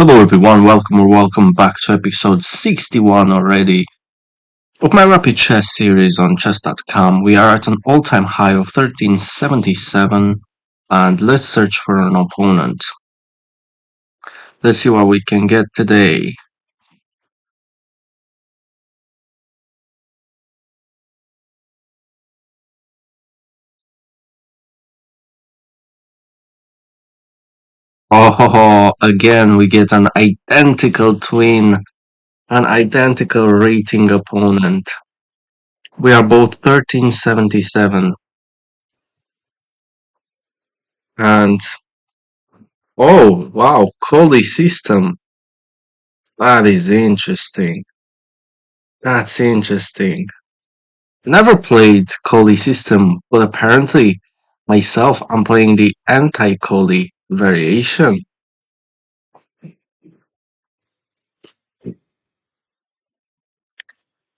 Hello everyone, welcome or welcome back to episode 61 already of my Rapid Chess series on chess.com. We are at an all-time high of 1377 and let's search for an opponent. Let's see what we can get today. Oh, again we get an identical twin, an identical rating opponent. We are both 1377 and oh wow, Colle System. That is interesting. That's interesting. Never played Colle System, but apparently myself I'm playing the Anti-Colle variation.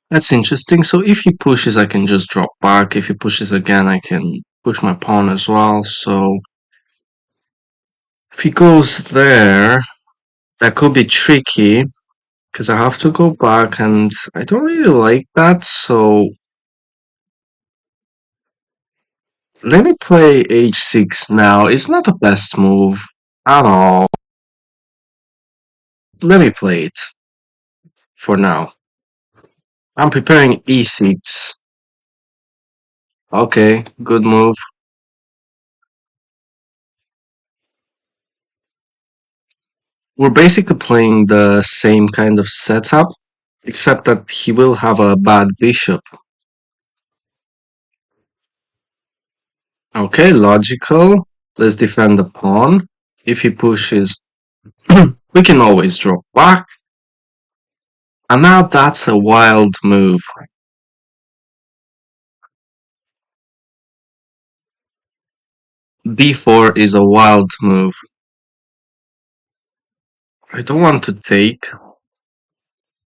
That's interesting. So if he pushes I can just drop back. If he pushes again I can push my pawn as well. So if he goes there, that could be tricky because I have to go back and I don't really like that. So let me play h6 now. It's not the best move at all. Let me play it for now. I'm preparing e6. Okay, good move. We're basically playing the same kind of setup, except that he will have a bad bishop. Okay, logical. Let's defend the pawn. If he pushes, we can always drop back. And now that's a wild move. b4 is a wild move. I don't want to take,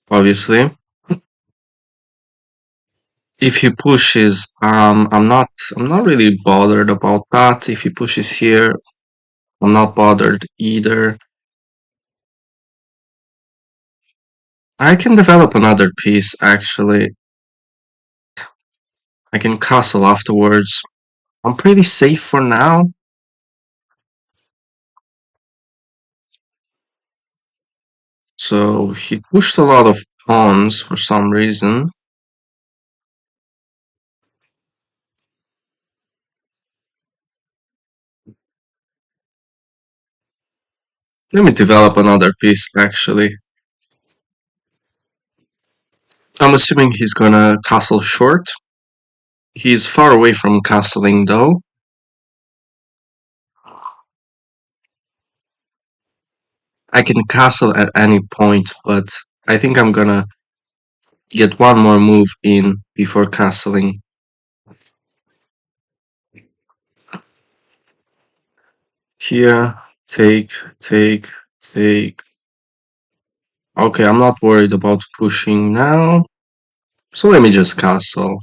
obviously. If he pushes, I'm not really bothered about that. If he pushes here, I'm not bothered either. I can develop another piece actually. I can castle afterwards. I'm pretty safe for now. So he pushed a lot of pawns for some reason. Let me develop another piece actually. I'm assuming he's gonna castle short. He's far away from castling though. I can castle at any point, but I think I'm gonna get one more move in before castling. Here, take, take, take. Okay, I'm not worried about pushing now. So let me just castle.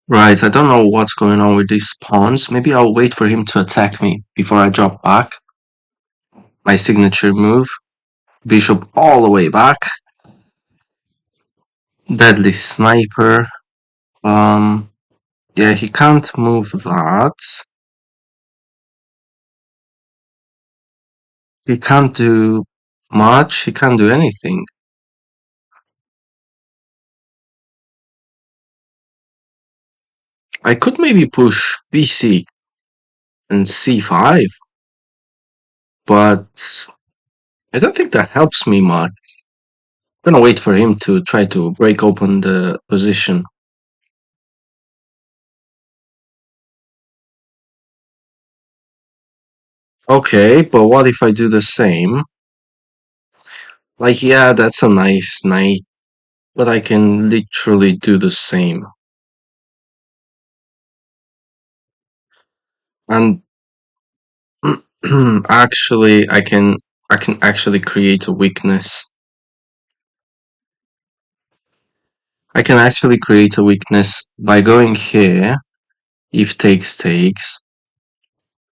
Right, I don't know what's going on with these pawns. Maybe I'll wait for him to attack me before I drop back. My signature move. Bishop all the way back. Deadly sniper. Yeah, he can't move that. He can't do much. He can't do anything. I could maybe push bc and c5, but I don't think that helps me much. I'm gonna wait for him to try to break open the position. Okay, but what if I do the same? Like, yeah, that's a nice knight, but I can literally do the same. And actually, I can actually create a weakness. I can actually create a weakness by going here, if takes,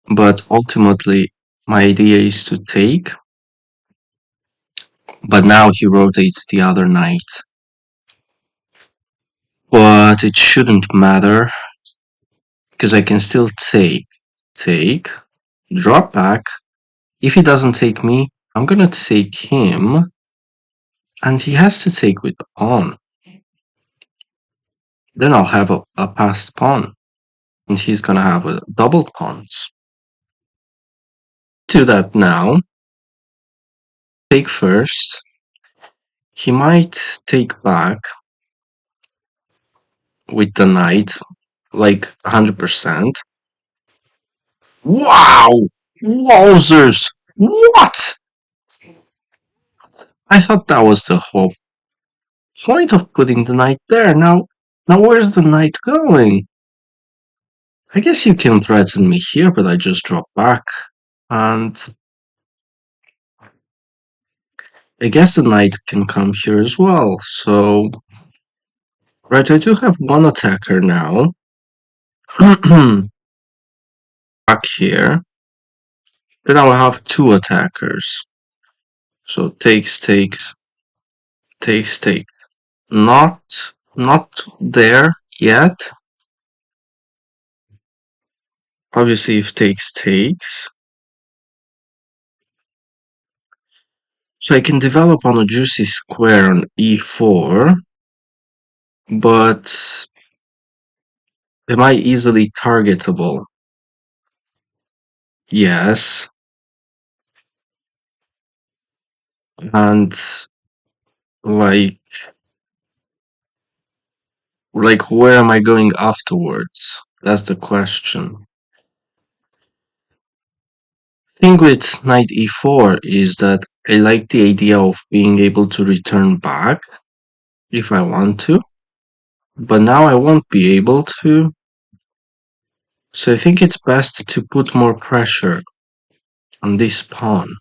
but ultimately my idea is to take, but now he rotates the other knight. But it shouldn't matter, because I can still take, drop back. If he doesn't take me, I'm gonna take him, and he has to take with the pawn. Then I'll have a passed pawn, and he's gonna have a double pawns. Do that now. Take first. He might take back with the knight, like 100%. Wow! Wowzers! What? I thought that was the whole point of putting the knight there. Now where's the knight going? I guess you can threaten me here, but I just drop back. And I guess the knight can come here as well. So, right, I do have one attacker now. Back here. Then I'll have two attackers. So takes. Not there yet. Obviously, if takes. So I can develop on a juicy square on e4, but am I easily targetable? Yes. And like where am I going afterwards? That's the question. Thing with knight e4 is that I like the idea of being able to return back if I want to, but now I won't be able to. So I think it's best to put more pressure on this pawn.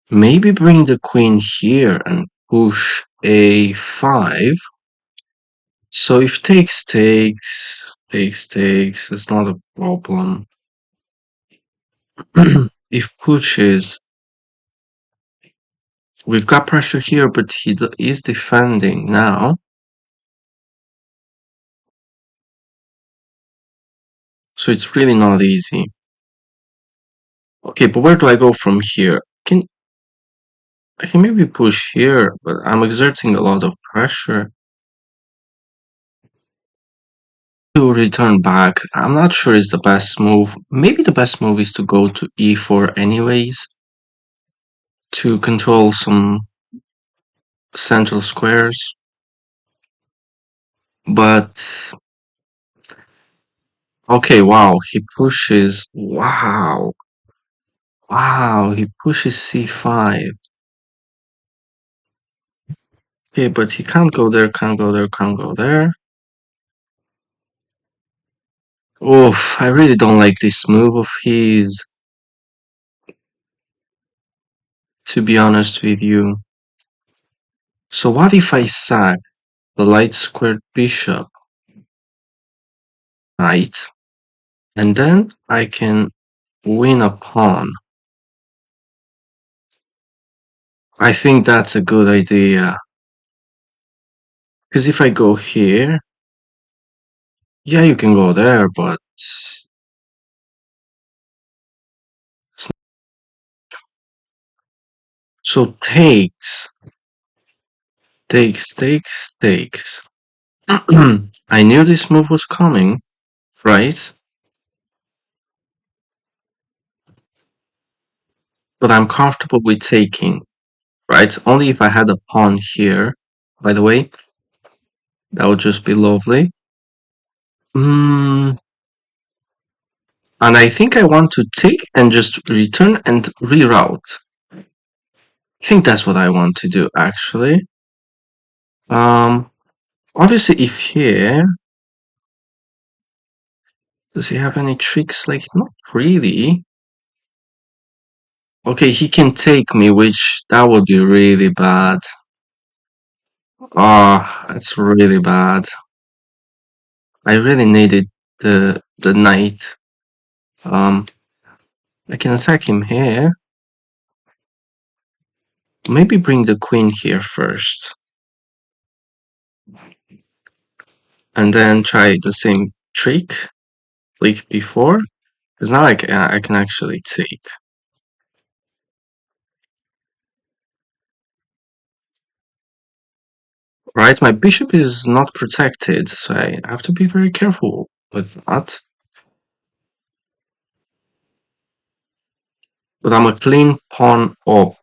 Maybe bring the queen here and push a5. So if takes, it's not a problem. If pushes, we've got pressure here, but he is defending now. So it's really not easy. Okay, but where do I go from here? I can maybe push here, but I'm exerting a lot of pressure to return back. I'm not sure it's the best move. Maybe the best move is to go to e4 anyways, to control some central squares. But okay, wow, he pushes. Wow, he pushes c5. Okay, but he can't go there, can't go there, can't go there. Oof, I really don't like this move of his, to be honest with you. So what if I sack the light squared bishop, knight, and then I can win a pawn? I think that's a good idea. Because if I go here, yeah, you can go there, but so takes. I knew this move was coming, right? But I'm comfortable with taking, right? Only if I had a pawn here. By the way, that would just be lovely. And I think I want to take and just return and reroute. I think that's what I want to do, actually. Obviously, if here, does he have any tricks? Like, not really. Okay, he can take me, which that would be really bad. Ah, that's really bad. I really needed the knight. Um, I can attack him here. Maybe bring the queen here first, and then try the same trick like before. Because now I can actually take. Right, my bishop is not protected, so I have to be very careful with that. But I'm a clean pawn up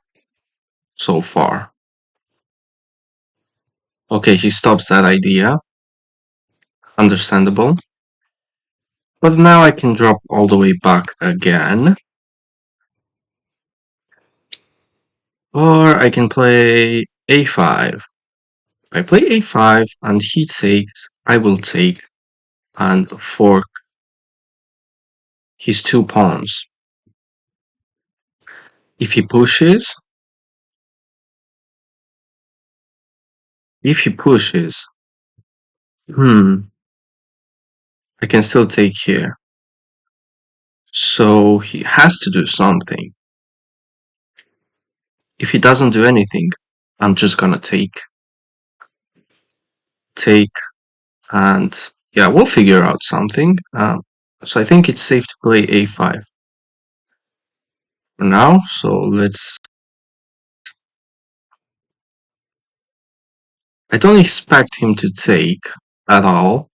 so far. Okay, he stops that idea. Understandable. But now I can drop all the way back again. Or I can play a5. If I play a5 and he takes, I will take and fork his two pawns. If he pushes, if he pushes, I can still take here. So he has to do something. If he doesn't do anything, I'm just gonna take, and yeah, we'll figure out something. So I think it's safe to play a5 for now. So let's. I don't expect him to take at all.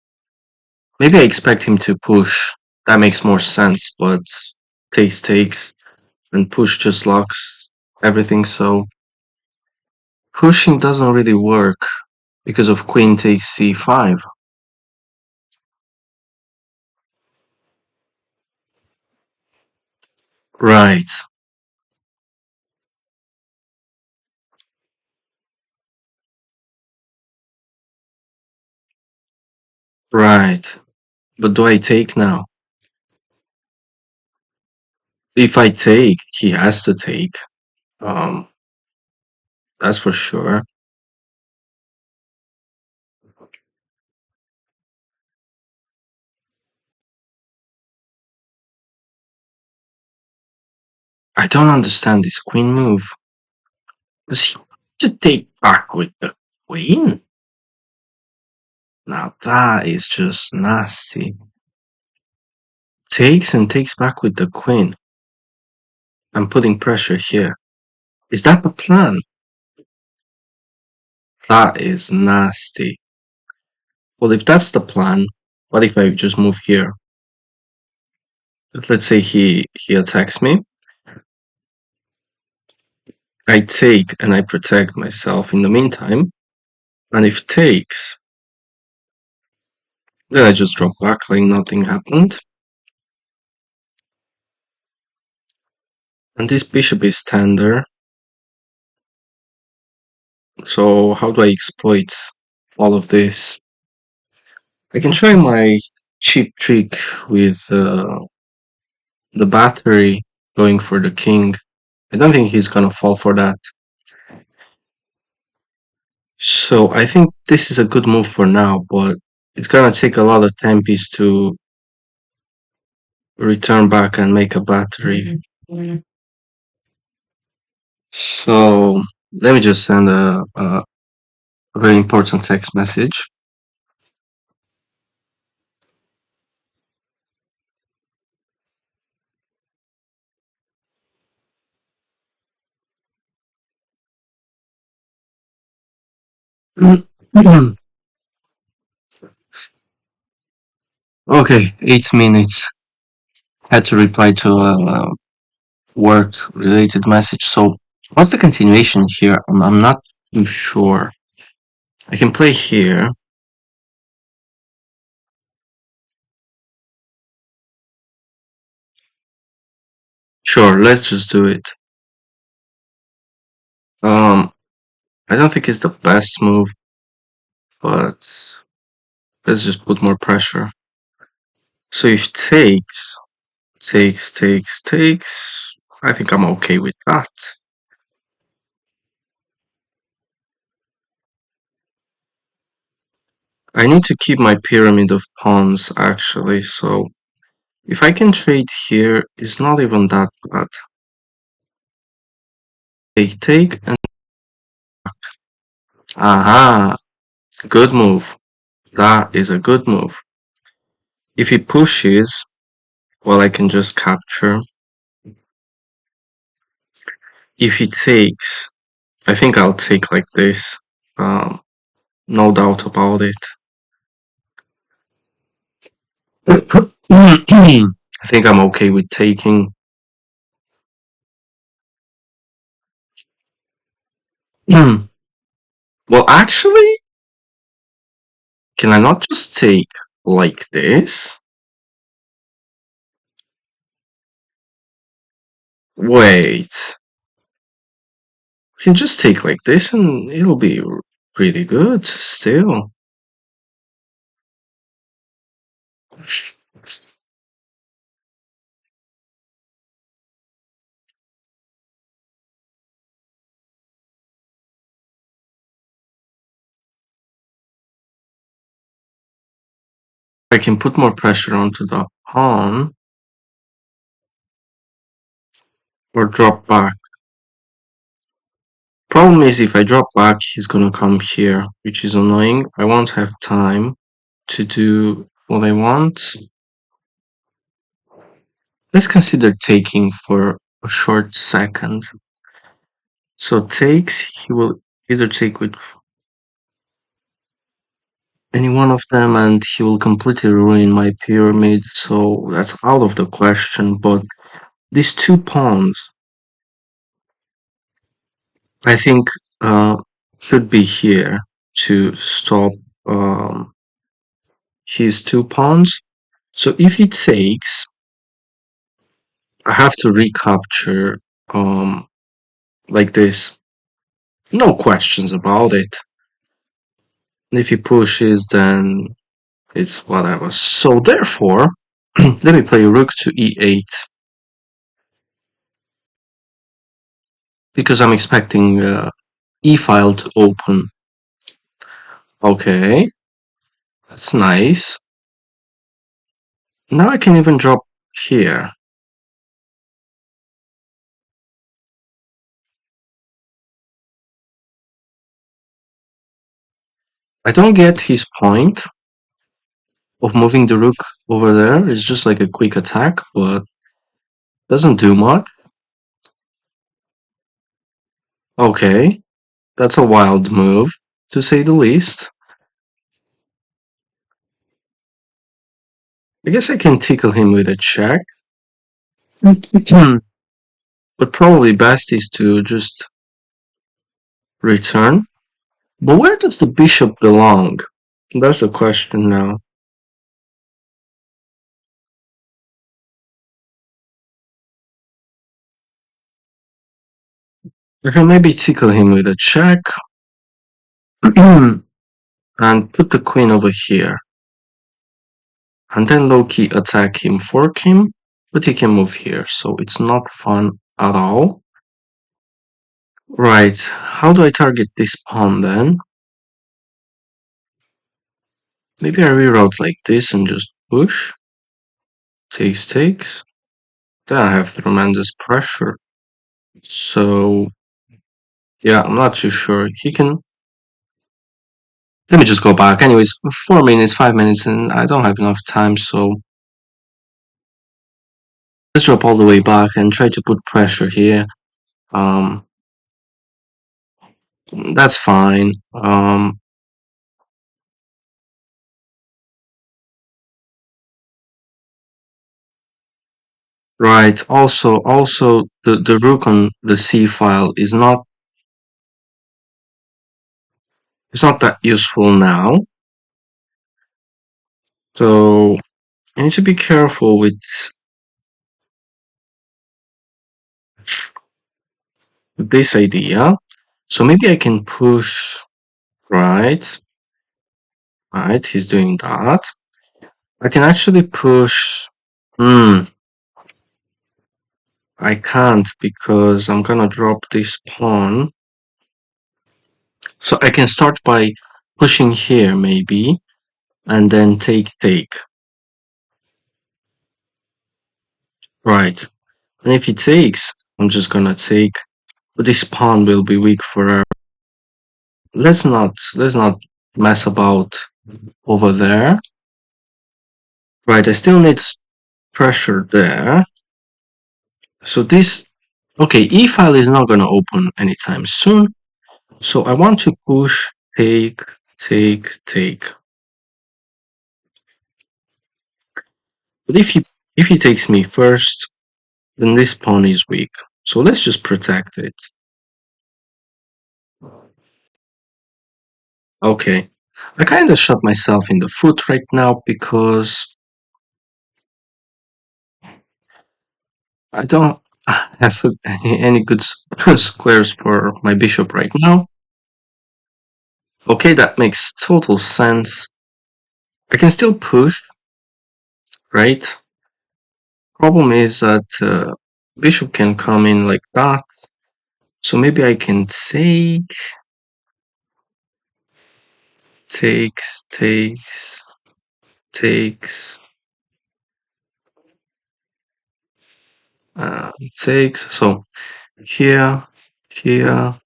Maybe I expect him to push. That makes more sense, but takes, and push just locks everything. So pushing doesn't really work because of queen takes c5. Right, right. But do I take now? If I take, he has to take. Um, that's for sure. I don't understand this queen move. Does he want to take back with the queen? Now that is just nasty. Takes and takes back with the queen. I'm putting pressure here. Is that the plan? That is nasty. Well, if that's the plan, what if I just move here? Let's say he attacks me. I take and I protect myself in the meantime. And if takes, then I just drop back like nothing happened. And this bishop is tender. So how do I exploit all of this? I can try my cheap trick with the battery going for the king. I don't think he's gonna fall for that. So I think this is a good move for now, but it's gonna take a lot of tempies to return back and make a battery. So let me just send a very important text message. Okay, 8 minutes. Had to reply to a work related message. So what's the continuation here? I'm not too sure. I can play here. Sure, let's just do it. I don't think it's the best move, but let's just put more pressure. So if takes, takes, I think I'm okay with that. I need to keep my pyramid of pawns actually, so if I can trade here, it's not even that bad. Take, and aha, good move. That is a good move. If he pushes, well, I can just capture. If he takes, I think I'll take like this. Um, no doubt about it. I think I'm okay with taking. Well, actually, can I not just take like this? Wait. I can just take like this and it'll be pretty good still. I can put more pressure onto the pawn or drop back. Problem is if I drop back, he's gonna come here, which is annoying. I won't have time to do what I want. Let's consider taking for a short second. So takes, he will either take with any one of them and he will completely ruin my pyramid, so that's out of the question. But these two pawns, I think, should be here to stop his two pawns. So if he takes, I have to recapture um, like this. No questions about it. And if he pushes, then it's whatever. So therefore, let me play rook to e8 because I'm expecting e file to open. Okay, that's nice. Now I can even drop here. I don't get his point of moving the rook over there. It's just like a quick attack, but doesn't do much. Okay, that's a wild move, to say the least. I guess I can tickle him with a check. But probably best is to just return. But where does the bishop belong? That's the question now. I can maybe tickle him with a check and put the queen over here. And then low-key attack him, fork him, but he can move here, so it's not fun at all. Right, how do I target this pawn then? Maybe I reroute like this and just push. Takes. Then I have tremendous pressure. So, yeah, I'm not too sure. He can. Let me just go back. Anyways, 4 minutes, 5 minutes, and I don't have enough time, so let's drop all the way back and try to put pressure here. Um, that's fine. Right. Also, the rook on the c file is not it's not that useful now. So I need to be careful with this idea. So maybe I can push right. Right, he's doing that. I can actually push. I I can't because I'm gonna drop this pawn. So I can start by pushing here maybe, and then take. Right. And if he takes, I'm just gonna take. But this pawn will be weak forever. Let's not mess about over there. Right, I still need pressure there. So this, okay, E file is not gonna open anytime soon. So I want to push, take. But if he takes me first, then this pawn is weak. So let's just protect it. Okay. I kind of shot myself in the foot right now because I don't have any good squares for my bishop right now. Okay, that makes total sense. I can still push, right? Problem is that bishop can come in like that. So maybe I can takes, uh, takes. So here, here,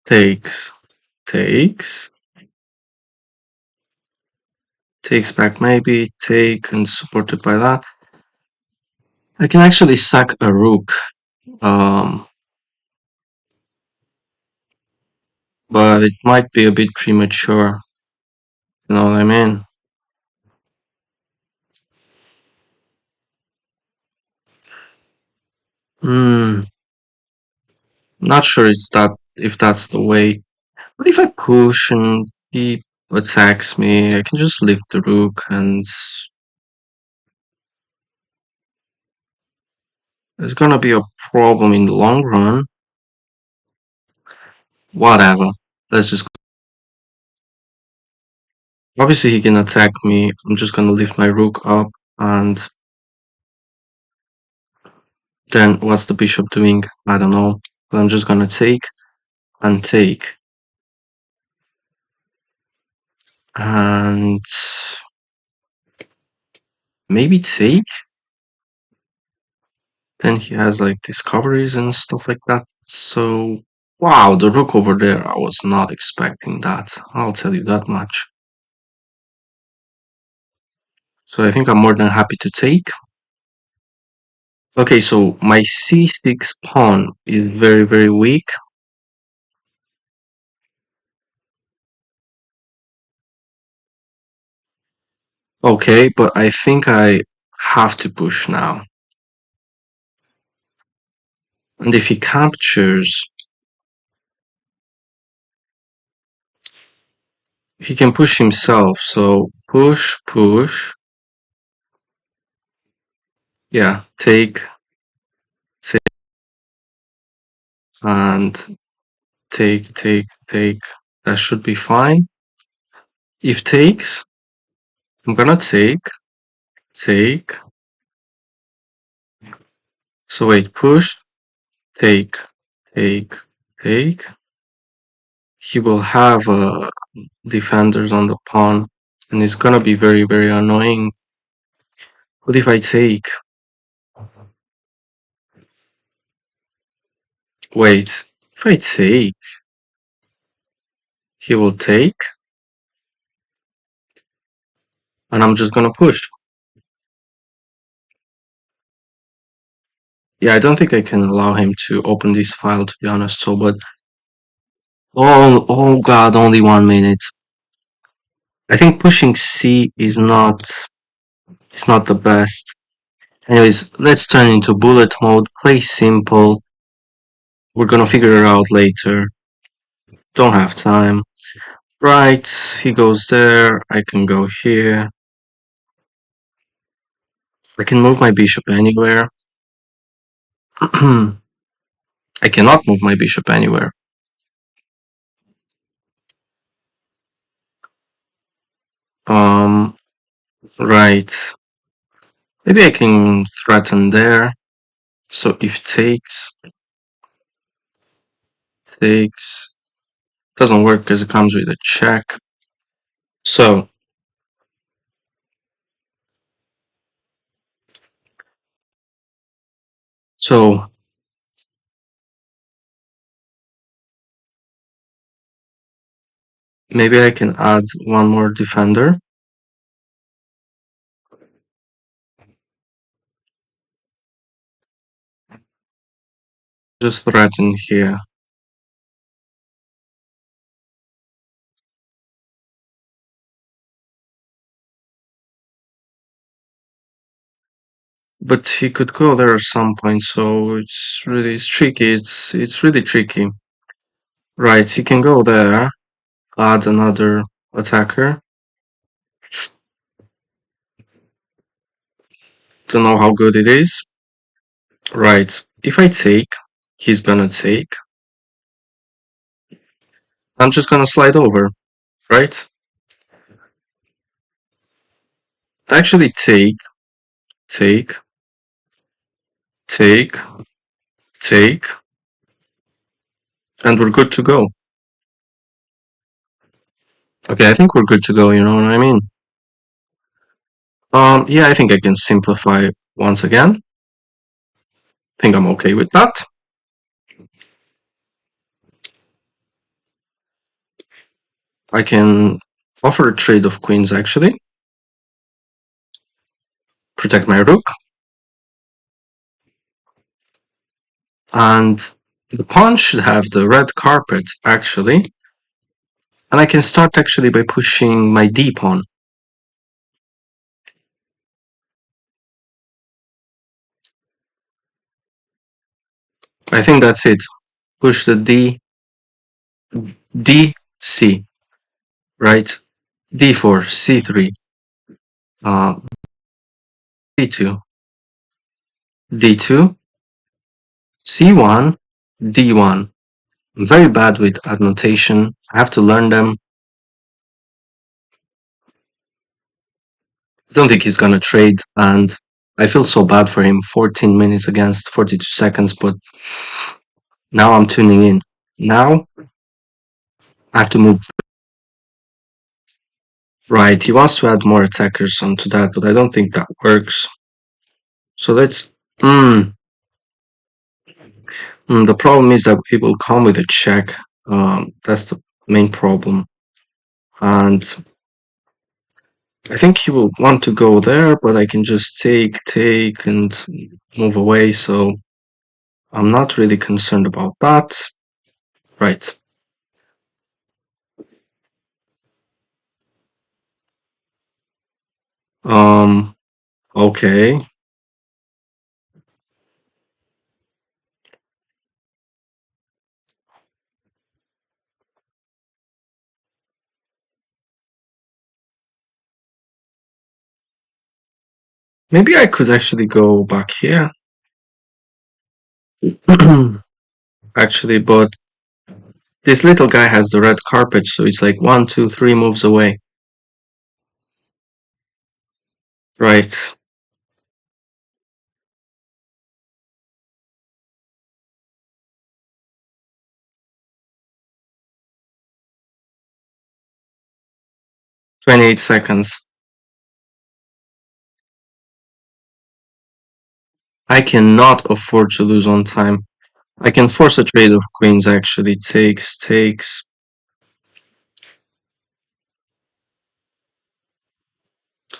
takes, takes back maybe, take and supported by that. I can actually sack a rook, um, but it might be a bit premature. You know what I mean? Hmm, not sure it's that if that's the way. But if I push and he attacks me, I can just lift the rook and it's gonna be a problem in the long run. Whatever. Let's just. Obviously, he can attack me. I'm just gonna lift my rook up, and then what's the bishop doing? I don't know. But I'm just gonna take and take. And maybe take? Then he has like discoveries and stuff like that. So, wow, the rook over there, I was not expecting that. I'll tell you that much. So I think I'm more than happy to take. Okay, so my c6 pawn is very, very weak. Okay, but I think I have to push now. And if he captures, he can push himself. So push. Yeah, take, and take. That should be fine. If takes, I'm gonna take. So wait, push, take, take, take. He will have defenders on the pawn, and it's gonna be very, very annoying. What if I take? Wait, if I take, he will take, and I'm just gonna push. Yeah, I don't think I can allow him to open this file, to be honest. So, but oh god, only 1 minute. I think pushing C is not the best. Anyways, let's turn into bullet mode. Play simple. We're gonna figure it out later. Don't have time. Right, he goes there. I can go here. I can move my bishop anywhere. I cannot move my bishop anywhere. Um, right. Maybe I can threaten there. So if takes, doesn't work because it comes with a check. So so maybe I can add one more defender. Just threaten here. But he could go there at some point, so it's tricky. It's really tricky. Right, he can go there, add another attacker. Don't know how good it is. Right, if I take, he's gonna take. I'm just gonna slide over, right? Actually take, take, take, and we're good to go. Okay, I think we're good to go, you know what I mean? Yeah, I think I can simplify once again. Think I'm okay with that. I can offer a trade of queens actually. Protect my rook. And the pawn should have the red carpet actually. And I can start actually by pushing my d pawn. I think that's it. Push the c, right? d4, c3, d2, d2, c1, d1. I'm very bad with annotation. I have to learn them. I don't think he's gonna trade, and I feel so bad for him. 14 minutes against 42 seconds, but now I'm tuning in. Now I have to move. Right, he wants to add more attackers onto that, but I don't think that works. So let's. The problem is that it will come with a check. That's the main problem. And I think he will want to go there, but I can just take, and move away. So I'm not really concerned about that. Right. Okay. Maybe I could actually go back here. Actually, but this little guy has the red carpet, so it's like 1, 2, 3 moves away. Right. $28 seconds. I cannot afford to lose on time. I can force a trade of queens actually. Takes.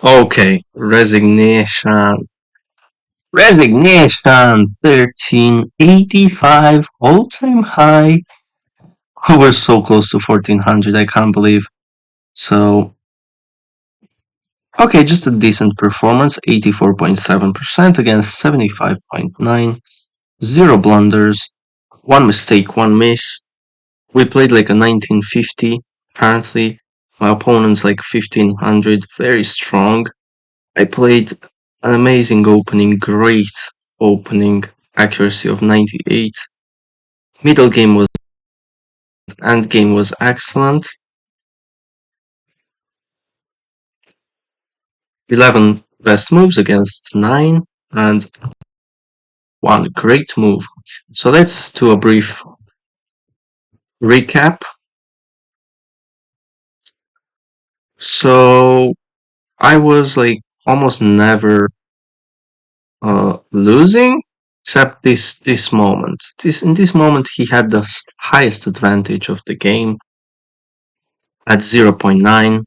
Okay. Resignation. 1385 all-time high. We're so close to 1400. I can't believe. So okay, just a decent performance. 84.7% against 75.9. Zero blunders. One mistake, one miss. We played like a 1950, apparently. My opponent's like 1500, very strong. I played an amazing opening, great opening, accuracy of 98. Middle game was, end game was excellent. 11 best moves against 9 and one great move. So let's do a brief recap. So I was like almost never losing except this moment. This in this moment he had the highest advantage of the game at 0.9,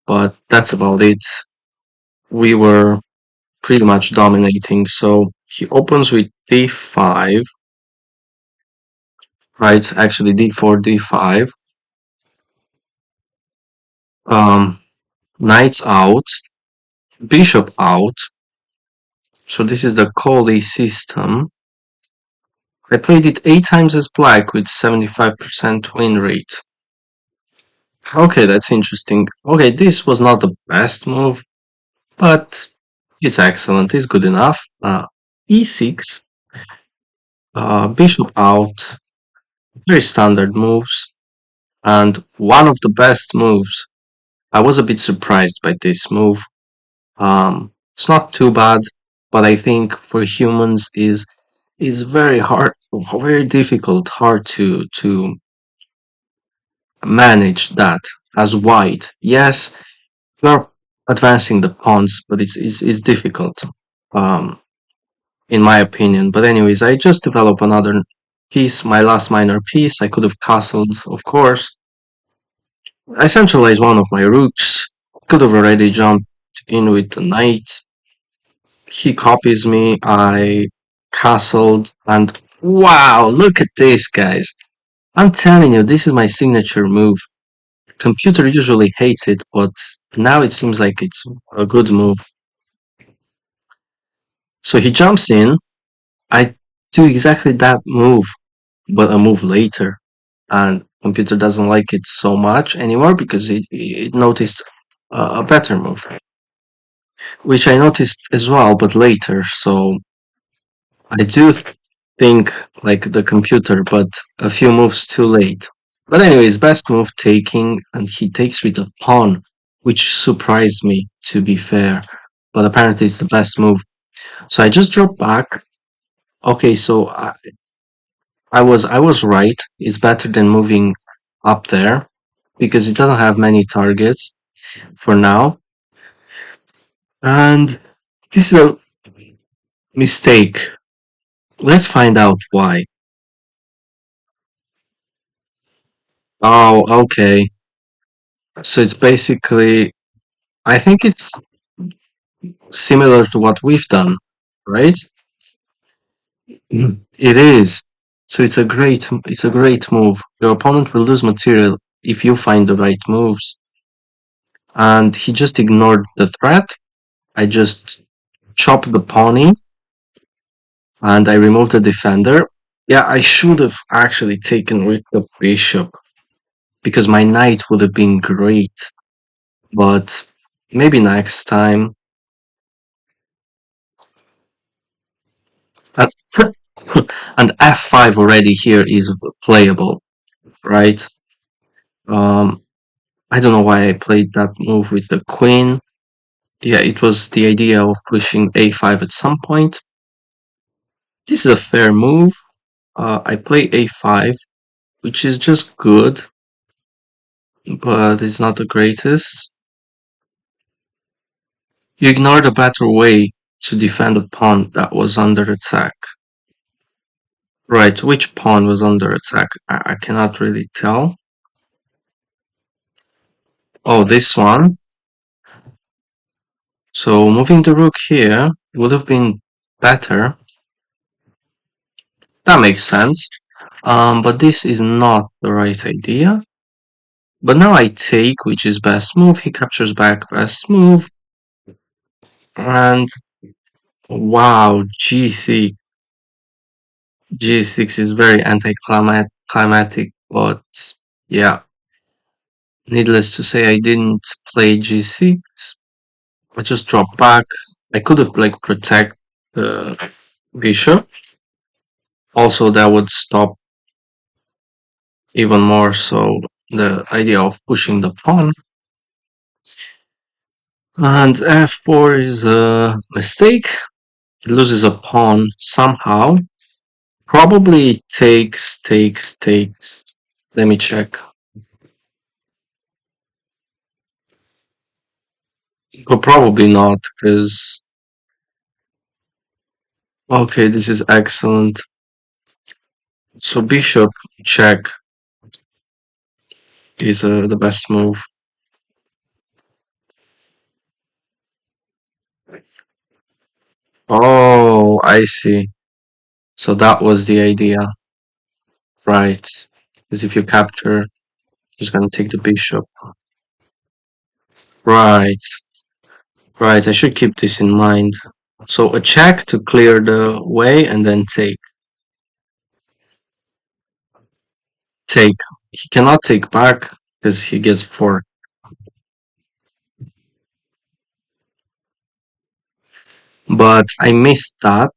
but that's about it. We were pretty much dominating. So he opens with d5, right? Actually d4, d5. Um, Knights out, bishop out. So this is the Colle system. I played it 8 times as black with 75% win rate. Okay, that's interesting. Okay, this was not the best move, but it's excellent. It's good enough. E6, bishop out, very standard moves, and one of the best moves. I was a bit surprised by this move. It's not too bad, but I think for humans is very hard, very difficult, hard to manage that as white. Yes, you're advancing the pawns, but it's difficult, um, in my opinion. But anyways, I just developed another piece, my last minor piece. I could have castled, of course. I centralized one of my rooks. Could have already jumped in with the knight. He copies me. I castled, and wow! Look at this, guys. I'm telling you, this is my signature move. Computer usually hates it, but now it seems like it's a good move. So he jumps in. I do exactly that move, but a move later. And computer doesn't like it so much anymore because it noticed a better move, which I noticed as well, but later. So I do think like the computer, but a few moves too late. But anyways, best move taking, and he takes with a pawn, which surprised me, to be fair. But apparently it's the best move. So I just drop back. Okay, so I was right. It's better than moving up there because it doesn't have many targets for now. And this is a mistake. Let's find out why. Oh, okay. So it's basically, I think it's similar to what we've done, right? It is. So it's a great move. Your opponent will lose material if you find the right moves. And he just ignored the threat. I just chopped the pony and I removed the defender. Yeah, I should have actually taken with the bishop because my knight would have been great. But maybe next time. And and f5 already here is playable, right? Um, I don't know why I played that move with the queen. Yeah, it was the idea of pushing a5 at some point. This is a fair move. I play a5, which is just good, but it's not the greatest. You ignored a better way to defend a pawn that was under attack. Right, which pawn was under attack? I cannot really tell. Oh, this one. So moving the rook here would have been better. That makes sense. But this is not the right idea. But now I take, which is best move. He captures back best move. And wow, g6. G6 is very anticlimactic, but yeah. Needless to say, I didn't play g6. I just dropped back. I could have like protect the bishop. Also, that would stop even more so the idea of pushing the pawn. And f4 is a mistake. It loses a pawn somehow. Probably takes. Let me check. But probably not, because okay, this is excellent. So bishop check is the best move. Oh, I see. So that was the idea, right? Because if you capture, just gonna take the bishop. Right, right. I should keep this in mind. So a check to clear the way, and then take. Take. He cannot take back because he gets four. But I missed that,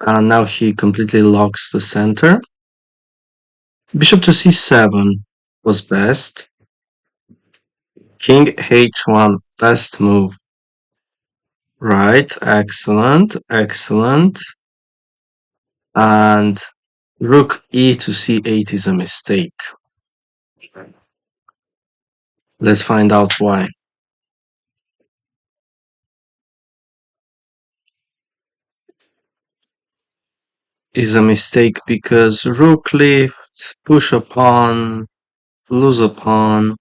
and now he completely locks the center. Bishop to c7 was best. King h1, best move. Right, excellent, excellent. And rook e to c8 is a mistake. Let's find out why. Is a mistake because rook lift, push a pawn, lose a pawn.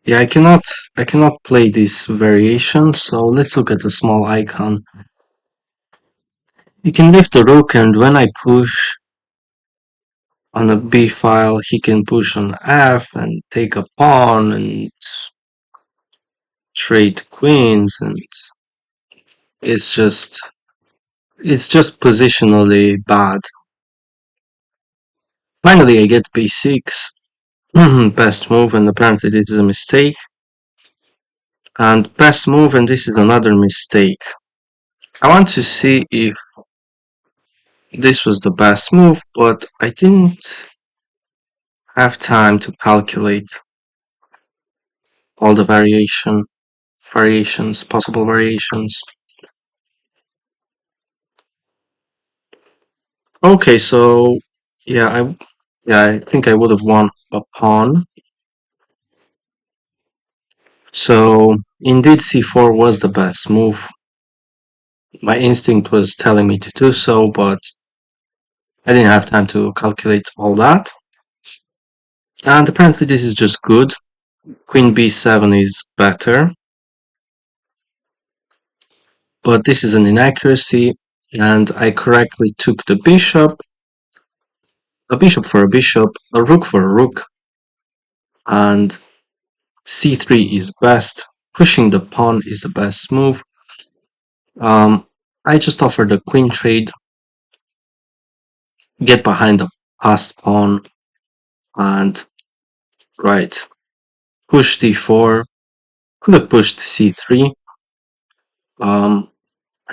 Yeah, I cannot play this variation, so let's look at a small icon. You can lift the rook, and when I push on a b file, he can push on f and take a pawn and trade queens, and it's just it's just positionally bad. Finally, I get b6, best move, and apparently this is a mistake. And best move, and this is another mistake. I want to see if this was the best move, but I didn't have time to calculate all the possible variations. Okay, so yeah, I think I would have won a pawn. So indeed, c4 was the best move. My instinct was telling me to do so, but I didn't have time to calculate all that. And apparently this is just good. Queen b7 is better. But this is an inaccuracy, and I correctly took the bishop, a bishop for a bishop, a rook for a rook, and c3 is best. Pushing the pawn is the best move. I just offered a queen trade, get behind the passed pawn, and right, push d4. Could have pushed c3.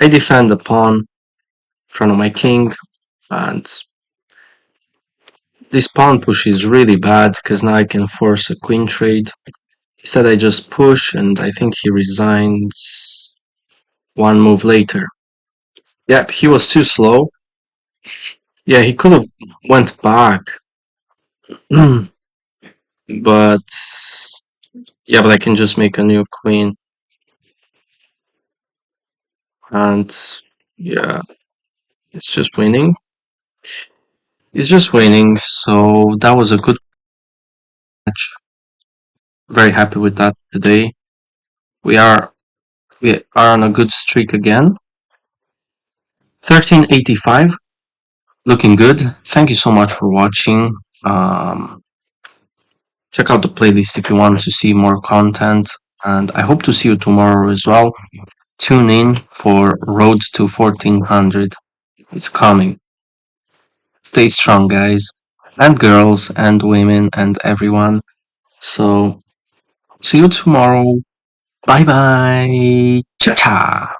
I defend the pawn in front of my king, and this pawn push is really bad because now I can force a queen trade. Instead, I just push, and I think he resigns one move later. Yep, he was too slow. Yeah, he could have went back, but yeah, but I can just make a new queen, and yeah, it's just winning. It's just winning, so that was a good match. Very happy with that today. We are we are on a good streak again. 1385, looking good. Thank you so much for watching. Check out the playlist if you want to see more content, and I hope to see you tomorrow as well. Tune in for Road to 1400. It's coming. Stay strong, guys, and girls, and women, and everyone. So, see you tomorrow. Bye bye. Ciao, ciao.